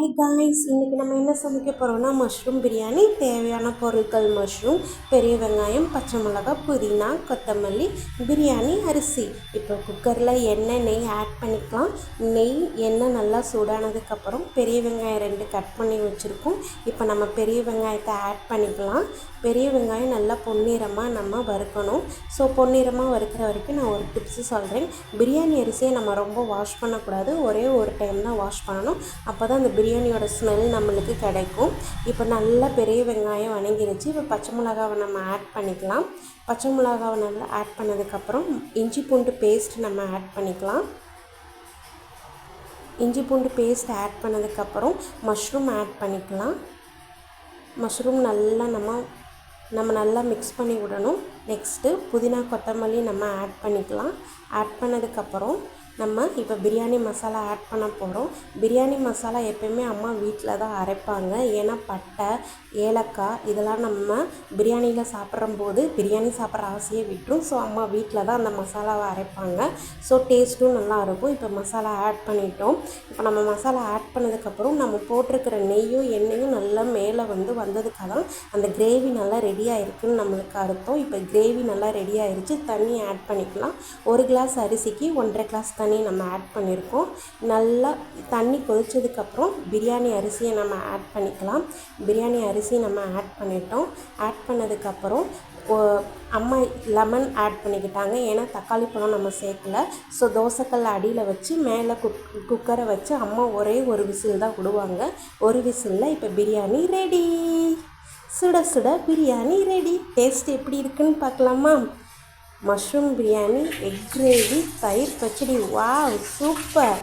Hi guys, இன்றைக்கி நம்ம என்ன சமைக்க போகிறோம்னா மஷ்ரூம் பிரியாணி. தேவையான பொருட்கள்: மஷ்ரூம், பெரிய வெங்காயம், பச்சை மிளகாய், புதினா, கொத்தமல்லி, பிரியாணி அரிசி. இப்போ குக்கரில் எண்ணெய், நெய் ஆட் பண்ணிக்கலாம். எண்ணெய் நல்லா சூடானதுக்கப்புறம் பெரிய வெங்காயம் 2 கட் பண்ணி வச்சுருக்கோம். இப்போ நம்ம பெரிய வெங்காயத்தை ஆட் பண்ணிக்கலாம். பெரிய வெங்காயம் நல்லா பொன்னிறமாக நம்ம வறுக்கணும். ஸோ பொன்னிறமாக வறுக்கிற வரைக்கும் நான் ஒரு டிப்ஸு சொல்கிறேன். பிரியாணி அரிசியை நம்ம ரொம்ப வாஷ் பண்ணக்கூடாது, ஒரே ஒரு டைம் தான் வாஷ் பண்ணணும். அப்போ தான் அந்த பிரியாணியோட ஸ்மெல் நம்மளுக்கு கிடைக்கும். இப்போ நல்லா பெரிய வெங்காயம் வணங்கிருச்சு. இப்போ பச்சை மிளகாவை நம்ம ஆட் பண்ணிக்கலாம். பச்சை மிளகாவை நல்லா ஆட் பண்ணதுக்கப்புறம் இஞ்சி பூண்டு பேஸ்ட் நம்ம ஆட் பண்ணிக்கலாம். இஞ்சி பூண்டு பேஸ்ட் ஆட் பண்ணதுக்கப்புறம் மஷ்ரூம் ஆட் பண்ணிக்கலாம். மஷ்ரூம் நல்லா நம்ம நல்லா மிக்ஸ் பண்ணி விடணும். நெக்ஸ்ட்டு புதினா, கொத்தமல்லி நம்ம ஆட் பண்ணிக்கலாம். ஆட் பண்ணதுக்கப்புறம் நம்ம இப்போ பிரியாணி மசாலா ஆட் பண்ண போகிறோம். பிரியாணி மசாலா எப்போயுமே அம்மா வீட்டில் தான் அரைப்பாங்க. ஏன்னா பட்டை, ஏலக்காய் இதெல்லாம் நம்ம பிரியாணியில் சாப்பிட்றம்போது பிரியாணி சாப்பிட்ற ஆசையை விட்டுரும். ஸோ அம்மா வீட்டில் தான் அந்த மசாலாவை அரைப்பாங்க. ஸோ டேஸ்ட்டும் நல்லாயிருக்கும். இப்போ மசாலா ஆட் பண்ணிட்டோம். இப்போ நம்ம மசாலா ஆட் பண்ணதுக்கப்புறம் நம்ம போட்டிருக்கிற நெய்யும் எண்ணெயும் நல்லா மேலே வந்ததுக்காக தான் அந்த கிரேவி நல்லா ரெடியாக இருக்குதுன்னு நம்மளுக்கு அர்த்தம். இப்போ கிரேவி நல்லா ரெடி ஆகிடுச்சு. தண்ணி ஆட் பண்ணிக்கலாம். 1 கிளாஸ் அரிசிக்கு 1.5 கிளாஸ் தண்ணி நம்ம ஆட் பண்ணியிருக்கோம். நல்லா தண்ணி கொதிச்சதுக்கப்புறம் பிரியாணி அரிசியை நம்ம ஆட் பண்ணிக்கலாம். பிரியாணி அரிசி நம்ம ஆட் பண்ணிட்டோம். ஆட் பண்ணதுக்கப்புறம் அம்மா லெமன் ஆட் பண்ணிக்கிட்டாங்க. ஏன்னா தக்காளி பழம் நம்ம சேர்க்கல. ஸோ தோசைக்கல் அடியில் வச்சு மேலே குக்கரை வச்சு அம்மா ஒரே ஒரு விசில் தான் விடுவாங்க. ஒரு விசிலில் இப்போ பிரியாணி ரெடி. சுட சுட பிரியாணி ரெடி. டேஸ்ட் எப்படி இருக்குன்னு பார்க்கலாமா? மஷ்ரூம் பிரியாணி, எக் கிரேவி, தயிர் பச்சடி. Wow, super!